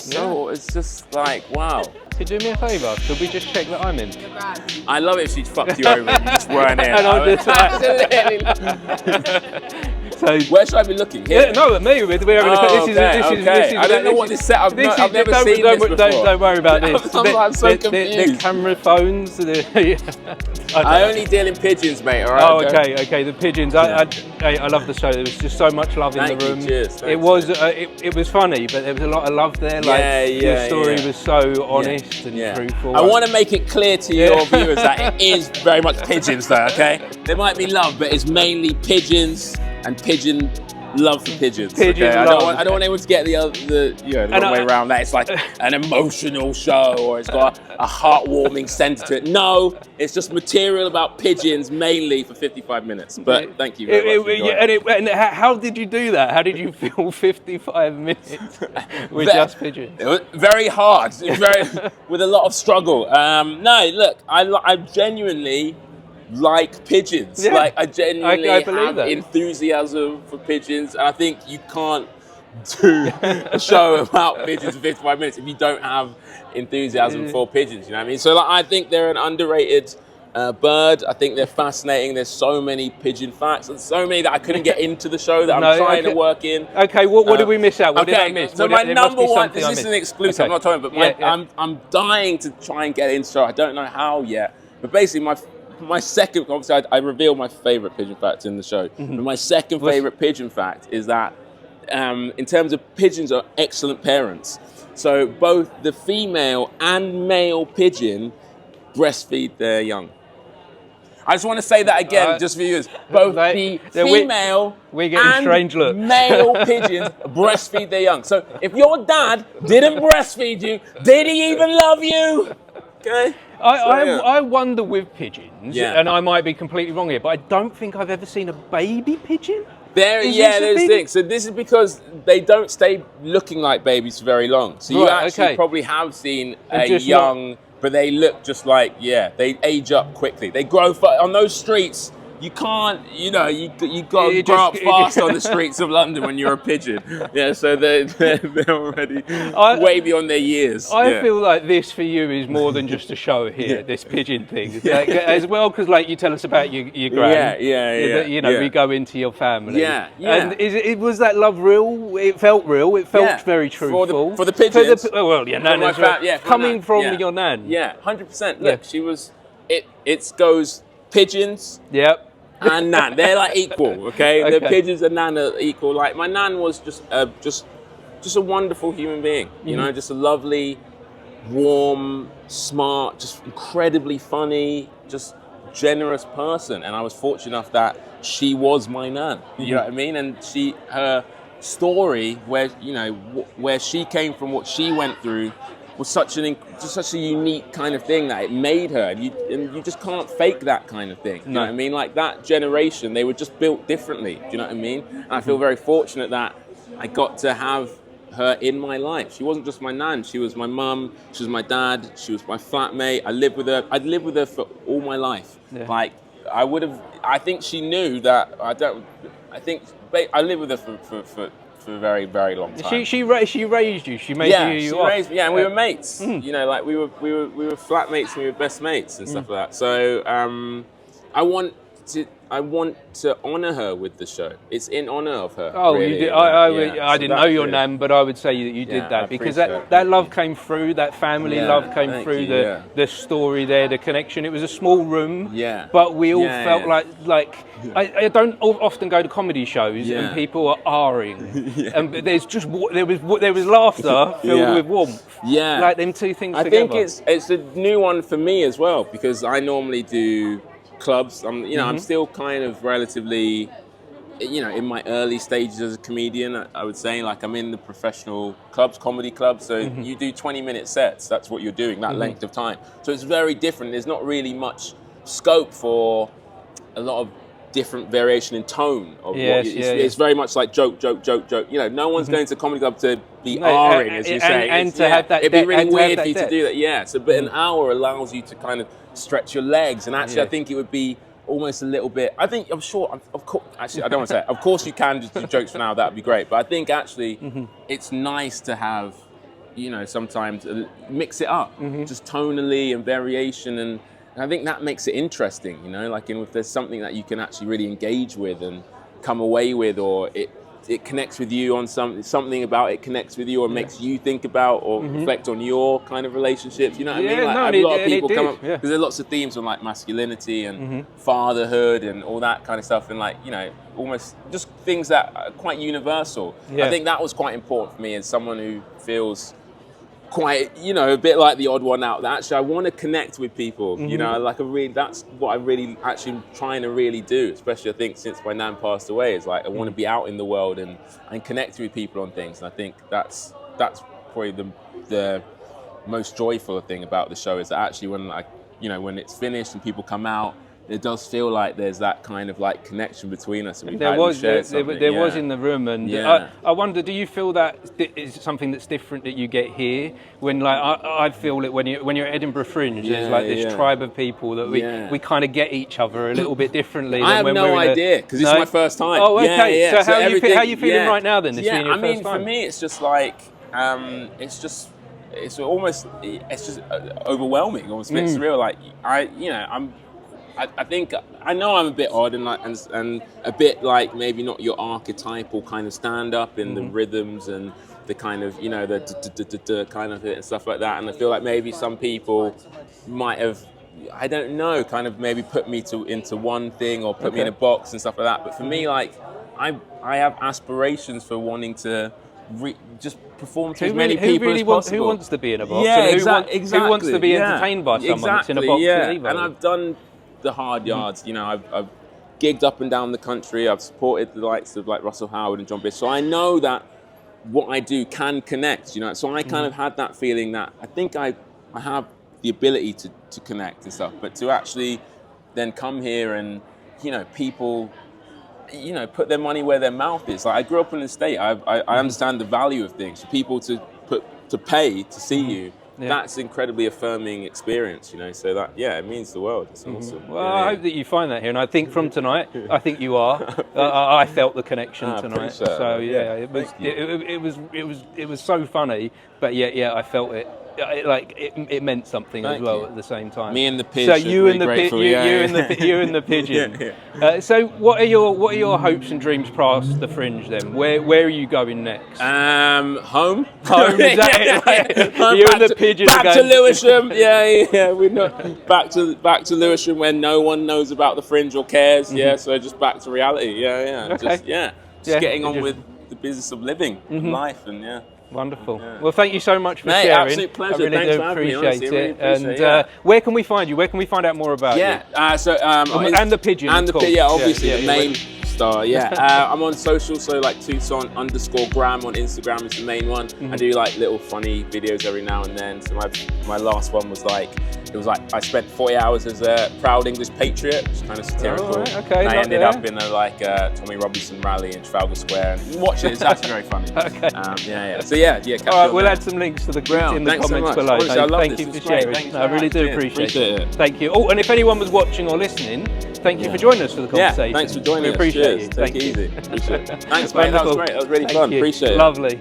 it's just like, wow. Could you do me a favour? Could we just check that I'm in? I love it if she fucked you over and you just weren't in. And I'm just So, where should I be looking? Here? Yeah, no, at me. We're having this is I don't know what this setup. I've never seen this before. Don't worry about this. I'm so confused. The camera phones. I only deal in pigeons, mate. All right. Oh, okay. The pigeons. I love the show. There was just so much love in the room. Cheers. It was funny, but there was a lot of love there. Your story was so honest and truthful. I want to make it clear to your viewers that it is very much pigeons, though. Okay. There might be love, but it's mainly pigeons. And pigeon love for pigeons. Okay? I don't want anyone to get the wrong way around. That it's like an emotional show or it's got a heartwarming centre to it. No, it's just material about pigeons mainly for 55 minutes. But thank you very much. And how did you do that? How did you fill 55 minutes with just pigeons? It was very hard. With a lot of struggle. No, look, I genuinely like pigeons. Like I genuinely have enthusiasm for pigeons, and I think you can't do a show about pigeons in 55 minutes if you don't have enthusiasm for pigeons. You know what I mean? So I think they're an underrated bird. I think they're fascinating. There's so many pigeon facts and so many that I couldn't get into the show that I'm trying to work in. Okay, what did we miss out? What did I miss? So my number one, this is an exclusive, I'm not talking, but I'm dying to try and get into the show. I don't know how yet, but basically my second, obviously I reveal my favourite pigeon fact in the show, but my second favourite pigeon fact is that in terms of pigeons are excellent parents. So both the female and male pigeon breastfeed their young. I just want to say that again, just for viewers. Both the female and male pigeons breastfeed their young. So if your dad didn't breastfeed you, did he even love you? Okay. I wonder with pigeons, and I might be completely wrong here, but I don't think I've ever seen a baby pigeon. There's things. So this is because they don't stay looking like babies for very long. So you actually probably have seen a young, but they look just like, they age up quickly. They grow on those streets. You can't, you got to grow up fast on the streets of London when you're a pigeon. So they're already way beyond their years. I feel like this for you is more than just a show here, this pigeon thing. As well, because you tell us about your gran. We go into your family. And was that love real? It felt real. It felt very truthful. For the pigeons. Coming from your nan. 100%. Look, she was, it goes pigeons. And nan, they're like equal, okay? The pigeons and nan are equal. Like my nan was just a wonderful human being, you know, just a lovely, warm, smart, just incredibly funny, just generous person. And I was fortunate enough that she was my nan. You know what I mean? And her story, where she came from, what she went through, was such a unique kind of thing that it made her, and you just can't fake that kind of thing. You know what I mean? Like that generation, they were just built differently. Do you know what I mean? And I feel very fortunate that I got to have her in my life. She wasn't just my nan. She was my mum. She was my dad. She was my flatmate. I lived with her. I'd lived with her for all my life. Like I think she knew that. I lived with her for a very, very long time. She raised you. She made you who you are. Raised me, and we were mates. You know, like we were flatmates and we were best mates and stuff like that. So I want to honour her with the show. It's in honour of her. Oh, really. you did. I didn't know your nan, but I would say that you did that because that love came through. That family love came through. The story there, the connection. It was a small room. But we all felt like. I don't often go to comedy shows and people are R-ing, and there was laughter filled with warmth. Like them two things together. I think it's a new one for me as well because I normally do clubs. I'm still kind of relatively, in my early stages as a comedian. I would say like I'm in the professional clubs, comedy clubs. So you do 20-minute sets. That's what you're doing that length of time. So it's very different. There's not really much scope for a lot of different variation in tone of it's very much like joke. No one's going to comedy club to be R-ing, as you say. And to have that, it'd be really weird for you to do that. So but an hour allows you to kind of stretch your legs, and actually I think it would be almost a little bit. I'm sure. Of course, actually, I don't want to say it. Of course, you can just do jokes for an hour. That would be great. But I think actually, it's nice to have sometimes mix it up, just tonally and variation, and I think that makes it interesting, if there's something that you can actually really engage with and come away with, or it connects with you on something about it connects with you, or makes you think about or reflect on your kind of relationships. You know what I mean? Like, a lot of people come up because there's lots of themes on like masculinity and fatherhood and all that kind of stuff, and almost just things that are quite universal. I think that was quite important for me as someone who feels quite, a bit like the odd one out. That actually I want to connect with people. That's what I really actually trying to really do. Especially I think since my nan passed away, is like I want to be out in the world and connect with people on things. And I think that's probably the most joyful thing about the show, is that actually when it's finished and people come out, it does feel like there's that kind of like connection between us. And there was in the room, and I wonder, do you feel that is something that's different that you get here? When I feel it when you're at Edinburgh Fringe, there's like this tribe of people that we kind of get each other a little bit differently. I have no idea because it's my first time. Oh, okay. So how are you feeling right now then? For me, it's just like it's just overwhelming, almost a bit surreal. Like I think I know I'm a bit odd and a bit like maybe not your archetypal kind of stand-up in the rhythms and the kind of the kind of it and stuff like that. And I feel like maybe some people might have, I don't know, kind of maybe put me into one thing or put me in a box and stuff like that. But for me, like I have aspirations for wanting to just perform to as many people as possible. Who wants to be in a box? Yeah, exactly. Who wants to be entertained by someone that's in a box? And I've done the hard yards. I've gigged up and down the country. I've supported the likes of like Russell Howard and John Bish. So I know that what I do can connect. So I kind of had that feeling that I think I have the ability to connect and stuff. But to actually then come here and people put their money where their mouth is. Like I grew up in the state. I understand the value of things. For people to pay to see you. Yeah. That's incredibly affirming experience, so that, it means the world. It's awesome. Well, I hope that you find that here, and I think from tonight, I think you are. I felt the connection tonight. So it was so funny, but I felt it. It meant something as well at the same time. Me and the pigeon. So you and the pigeon. So what are your hopes and dreams past the Fringe then? Where are you going next? Home. Home. Is that it? You and the pigeon. Back to Lewisham. We're not back to Lewisham when no one knows about the Fringe or cares. So just back to reality. Okay. Just getting on with the business of living, life, and Wonderful. Yeah. Well, thank you so much for sharing. Absolute pleasure. I really Thanks do for having me, appreciate honestly. it. I really appreciate And where can we find you? Where can we find out more about you? And the pigeon. And obviously the main star. I'm on social, so like Toussaint_gram on Instagram is the main one. I do like little funny videos every now and then. So my last one was like, I spent 40 hours as a proud English patriot, which is kind of satirical. Okay, and I ended up in a Tommy Robinson rally in Trafalgar Square. And watch it; it's actually very funny. Okay. So all right, we'll add some links to the group in the comments below. Honestly, I love thank you for sharing. I really do appreciate it. Thank you. Oh, and if anyone was watching or listening, thank you for joining us for the conversation. Thanks for joining us. We appreciate you. Take it easy. Appreciate it. Thanks, mate. That was great. That was really fun. Appreciate it. Lovely.